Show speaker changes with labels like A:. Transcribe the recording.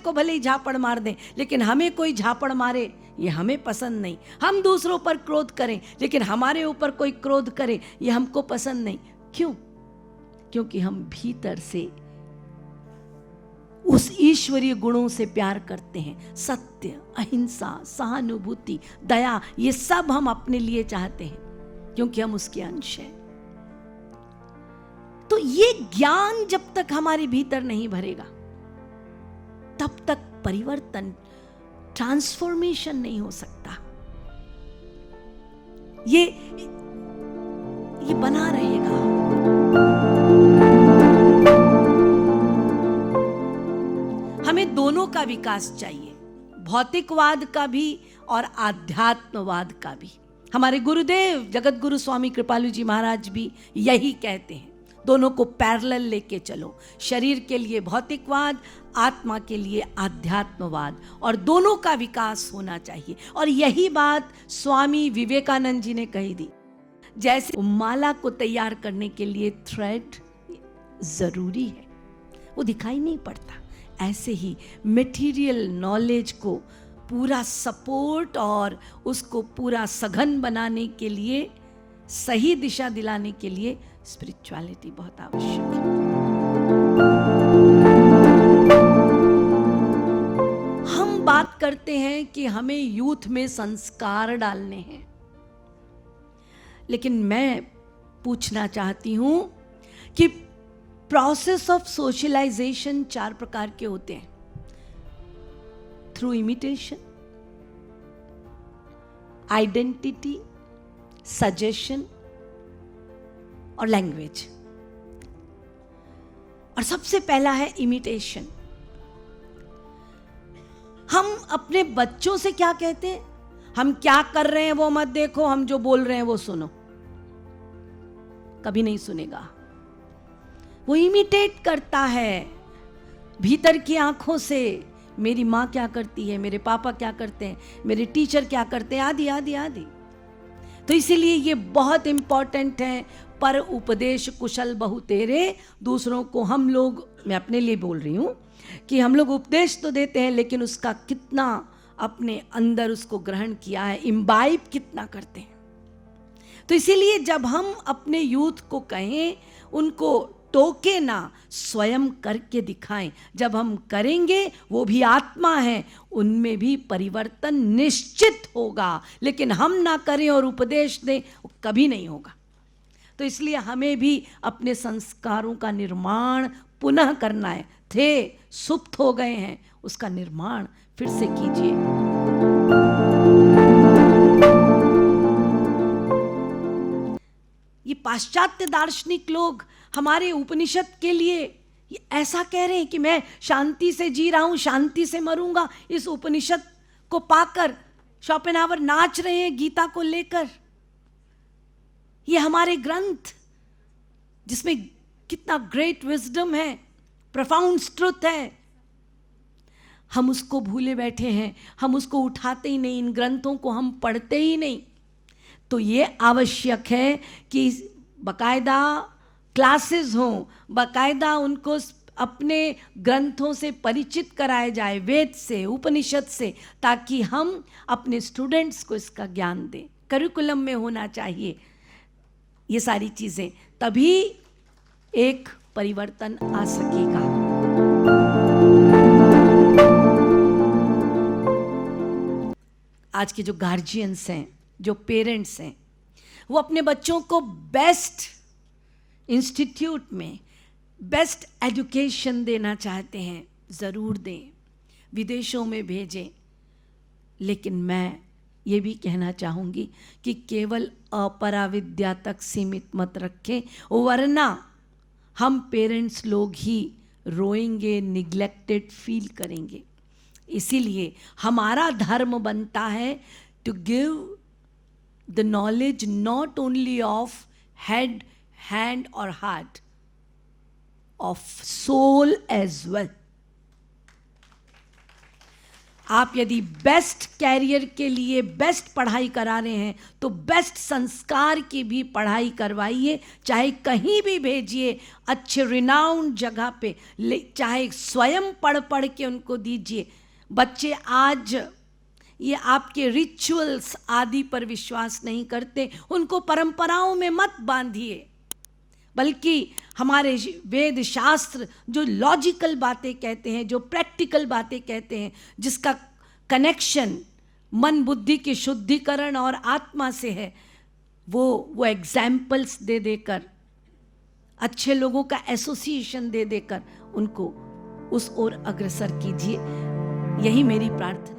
A: को भले ही झापड़ मार दें, लेकिन हमें कोई झापड़ मारे ये हमें पसंद नहीं। हम दूसरों पर क्रोध करें, लेकिन हमारे ऊपर कोई क्रोध करे ये हमको पसंद नहीं। क्यों? क्योंकि हम भीतर से उस ईश्वरीय गुणों से प्यार करते हैं। सत्य, अहिंसा, सहानुभूति, दया, ये सब हम अपने लिए चाहते हैं क्योंकि हम उसके अंश हैं। तो ये ज्ञान जब तक हमारे भीतर नहीं भरेगा तब तक परिवर्तन, ट्रांसफॉर्मेशन नहीं हो सकता। ये बना रहेगा। हमें दोनों का विकास चाहिए, भौतिकवाद का भी और आध्यात्मवाद का भी। हमारे गुरुदेव जगत गुरु स्वामी कृपालु जी महाराज भी यही कहते हैं, दोनों को पैरेलल लेके चलो। शरीर के लिए भौतिकवाद, आत्मा के लिए आध्यात्मवाद, और दोनों का विकास होना चाहिए। और यही बात स्वामी विवेकानंद जी ने कही थी। जैसे माला को तैयार करने के लिए थ्रेड जरूरी है, वो दिखाई नहीं पड़ता, ऐसे ही मटेरियल नॉलेज को पूरा सपोर्ट और उसको पूरा सघन बनाने के लिए, सही दिशा दिलाने के लिए स्पिरिचुअलिटी बहुत आवश्यक है। हम बात करते हैं कि हमें यूथ में संस्कार डालने हैं, लेकिन मैं पूछना चाहती हूं कि प्रोसेस ऑफ सोशलाइजेशन 4 प्रकार के होते हैं। थ्रू इमिटेशन, आइडेंटिटी, सजेशन और लैंग्वेज। और सबसे पहला है इमिटेशन। हम अपने बच्चों से क्या कहते हैं? हम क्या कर रहे हैं वो मत देखो, हम जो बोल रहे हैं वो सुनो। कभी नहीं सुनेगा, वो इमिटेट करता है भीतर की आंखों से। मेरी माँ क्या करती है, मेरे पापा क्या करते हैं, मेरे टीचर क्या करते हैं, आदि आदि आदि। तो इसीलिए ये बहुत इंपॉर्टेंट है। पर उपदेश कुशल बहु तेरे, दूसरों को हम लोग, मैं अपने लिए बोल रही हूं कि हम लोग उपदेश तो देते हैं, लेकिन उसका कितना अपने अंदर उसको ग्रहण किया है, इम्बाइब कितना करते हैं। तो इसीलिए जब हम अपने यूथ को कहें, उनको टोके ना, स्वयं करके दिखाएं। जब हम करेंगे, वो भी आत्मा है, उनमें भी परिवर्तन निश्चित होगा। लेकिन हम ना करें और उपदेश दें, वो कभी नहीं होगा। तो इसलिए हमें भी अपने संस्कारों का निर्माण पुनः करना है। थे, सुप्त हो गए हैं, उसका निर्माण फिर से कीजिए। ये पाश्चात्य दार्शनिक लोग हमारे उपनिषद के लिए ये ऐसा कह रहे हैं कि मैं शांति से जी रहा हूं, शांति से मरूंगा। इस उपनिषद को पाकर शोपेनहावर नाच रहे हैं गीता को लेकर। ये हमारे ग्रंथ जिसमें कितना ग्रेट विजडम है, प्रोफाउंड ट्रुथ है, हम उसको भूले बैठे हैं। हम उसको उठाते ही नहीं, इन ग्रंथों को हम पढ़ते ही नहीं। तो ये आवश्यक है कि बाकायदा क्लासेस हों, बाकायदा उनको अपने ग्रंथों से परिचित कराया जाए, वेद से, उपनिषद से, ताकि हम अपने स्टूडेंट्स को इसका ज्ञान दें। करिकुलम में होना चाहिए ये सारी चीज़ें, तभी एक परिवर्तन आ सकेगा। आज के जो गार्जियंस हैं, जो पेरेंट्स हैं, वो अपने बच्चों को बेस्ट इंस्टीट्यूट में बेस्ट एजुकेशन देना चाहते हैं। ज़रूर दें, विदेशों में भेजें, लेकिन मैं ये भी कहना चाहूँगी कि केवल अपराविद्या तक सीमित मत रखें, वरना हम पेरेंट्स लोग ही रोएंगे, निग्लेक्टेड फील करेंगे। इसीलिए हमारा धर्म बनता है to give the knowledge not only of head, hand और heart, of soul as well. आप यदि बेस्ट कैरियर के लिए बेस्ट पढ़ाई करा रहे हैं तो बेस्ट संस्कार की भी पढ़ाई करवाइए, चाहे कहीं भी भेजिए, अच्छे रिनाउंड जगह पे, चाहे स्वयं पढ़ पढ़ के उनको दीजिए। बच्चे आज ये आपके रिचुअल्स आदि पर विश्वास नहीं करते, उनको परंपराओं में मत बांधिए, बल्कि हमारे वेद शास्त्र जो लॉजिकल बातें कहते हैं, जो प्रैक्टिकल बातें कहते हैं, जिसका कनेक्शन मन बुद्धि के शुद्धिकरण और आत्मा से है, वो एग्जाम्पल्स दे देकर, अच्छे लोगों का एसोसिएशन दे देकर उनको उस ओर अग्रसर कीजिए। यही मेरी प्रार्थना।